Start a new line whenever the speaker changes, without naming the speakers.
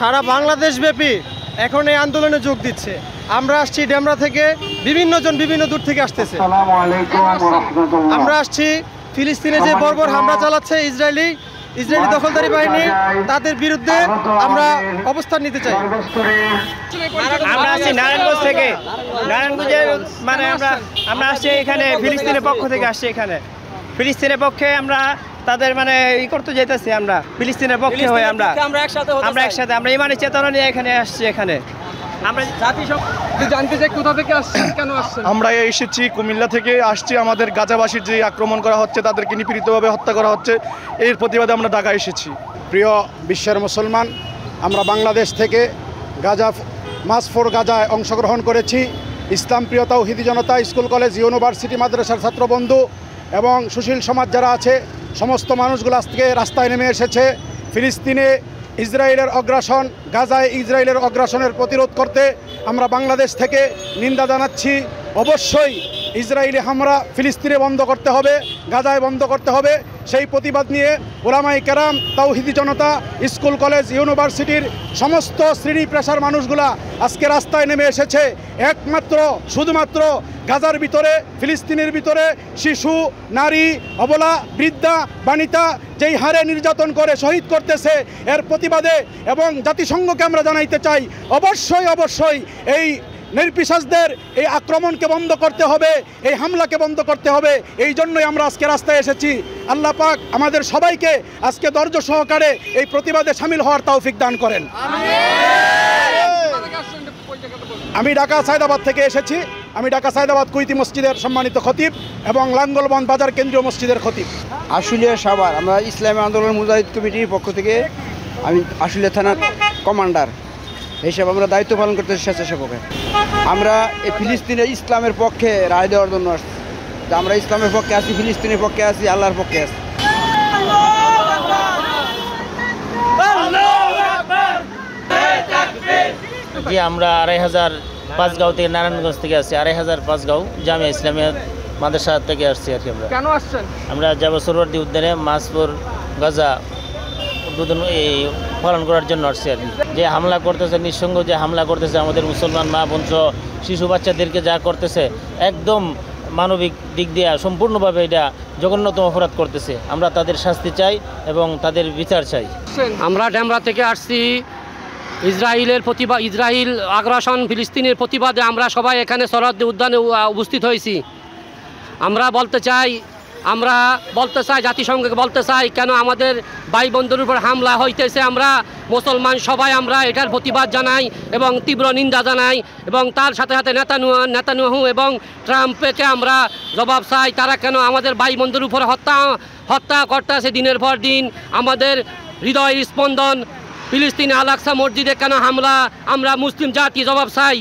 সারা বাংলাদেশ ব্যাপী এখন এই আন্দোলনে যোগ দিচ্ছে। আমরা আসছি ডেমরা থেকে, বিভিন্ন জন বিভিন্ন দূর থেকে আসতেছে। আমরা আসছি ফিলিস্তিনে যে বর্বর হামলা চালাচ্ছে ইসরায়েলি দখলদারি বাহিনী, তাদের বিরুদ্ধে আমরা অবস্থান নিতে চাই।
আমরা আসছি নারায়ণগঞ্জ থেকে, নারায়ণগঞ্জের মানে আমরা আসছি এখানে ফিলিস্তিনের পক্ষ থেকে আসছি। এখানে ফিলিস্তিনের পক্ষে আমরা তাদের মানে করতে যেতেছি। আমরা ফিলিস্তিনের পক্ষে হয়ে আমরা একসাথে আমরা ইমানি চেতনা নিয়ে এখানে আসছি। এখানে আমরা
জানতে চাই কোথা থেকে আসছেন, কেন আসছেন?
আমরা এসেছি কুমিল্লা থেকে আসছি। আমাদের গাজাবাসীর যে আক্রমণ করা হচ্ছে, তাদেরকে নিপীড়িতভাবে হত্যা করা হচ্ছে, এর প্রতিবাদে আমরা ঢাকা এসেছি।
প্রিয় বিশ্বের মুসলমান, আমরা বাংলাদেশ থেকে গাজা মার্চ ফর গাজায় অংশগ্রহণ করেছি। ইসলাম প্রিয় তাওহীদি জনতা, স্কুল কলেজ ইউনিভার্সিটি মাদ্রাসার ছাত্রবন্ধু এবং সুশীল সমাজ যারা আছে, সমস্ত মানুষগুলো আজকে রাস্তায় নেমে এসেছে ফিলিস্তিনে ইসরায়েলের অগ্রাসন, গাজায় ইসরায়েলের অগ্রাসনের প্রতিরোধ করতে। আমরা বাংলাদেশ থেকে নিন্দা জানাচ্ছি। অবশ্যই ইসরায়েলি হামলা ফিলিস্তিনে বন্ধ করতে হবে, গাজায় বন্ধ করতে হবে। সেই প্রতিবাদ নিয়ে ওলামায়ে কেরাম, তাওহীদি জনতা, স্কুল কলেজ ইউনিভার্সিটির সমস্ত শ্রেণী পেশার মানুষগুলা আজকে রাস্তায় নেমে এসেছে। একমাত্র শুধুমাত্র গাজার ভিতরে, ফিলিস্তিনের ভিতরে শিশু, নারী, অবলা, বৃদ্ধা, বানিতা যেই হারে নির্যাতন করে শহীদ করতেছে, এর প্রতিবাদে এবং জাতিসংঘকে আমরা জানাইতে চাই, অবশ্যই এই নির্বিচারদের এই আক্রমণকে বন্ধ করতে হবে, এই হামলাকে বন্ধ করতে হবে। এই জন্যই আমরা আজকে রাস্তায় এসেছি। আল্লাহ পাক আমাদের সবাইকে আজকে ধৈর্য সহকারে এই প্রতিবাদে শামিল হওয়ার তৌফিক দান করেন। আমি ঢাকা সায়দাবাদ থেকে এসেছি। আমি ঢাকা সায়দাবাদ কুইতি মসজিদের সম্মানিত খতিব এবং লাঙ্গলবন্দ বাজার কেন্দ্রীয় মসজিদের খতিব।
আশুলিয়া সাভার, আমরা ইসলামী আন্দোলন মুজাহিদ কমিটির পক্ষ থেকে আমি আশুলিয়া থানার কমান্ডার হিসেবে আমরা দায়িত্ব পালন করতে স্বেচ্ছাসেবকে। আমরা এই ফিলিস্তিনের ইসলামের পক্ষে রায় দেওয়ার জন্য আসছি। আমরা ইসলামের পক্ষে আছি, ফিলিস্তিনের পক্ষে আছি, আল্লাহর পক্ষে আছি।
জি, আমরা 2500 পাঁচগাঁও থেকে, নারায়ণগঞ্জ থেকে আসছি। 2500 পাঁচগাঁও জামিয়া ইসলামিয়া মাদ্রাসা থেকে আসছি আর কি। আমরা
কেন আসছেন?
আমরা যাব সরোয়ার্দী উদ্যানে মার্চ ফর গাজা উদ্বোধন পালন করার জন্য আসছি আর কি। যে হামলা করতেছে, নিঃসঙ্গ যে হামলা করতেছে আমাদের মুসলমান মা বোন সহ শিশু বাচ্চাদেরকে যা করতেছে, একদম মানবিক দিক দিয়ে সম্পূর্ণভাবে এটা জঘন্যতম অপরাধ করতেছে। আমরা তাদের শাস্তি চাই এবং তাদের বিচার চাই।
আমরা ডেমরা থেকে আসছি। ইসরায়েল আগ্রাসন ফিলিস্তিনের প্রতিবাদে আমরা সবাই এখানে সরোয়ার্দী উদ্যানে উপস্থিত হয়েছি। আমরা বলতে চাই জাতিসংঘকে বলতে চাই, কেন আমাদের ভাই বন্ধুর উপর হামলা হইতেছে। আমরা মুসলমান সবাই আমরা এটার প্রতিবাদ জানাই এবং তীব্র নিন্দা জানাই এবং তার সাথে সাথে নেতানিয়াহু এবং ট্রাম্পকে আমরা জবাব চাই। তারা কেন আমাদের ভাই বন্ধুর উপর হত্যা করতেছে দিনের পর দিন। আমাদের হৃদয় স্পন্দন ফিলিস্তিনে আল আকসা মসজিদে কেন হামলা, আমরা মুসলিম জাতি জবাব চাই।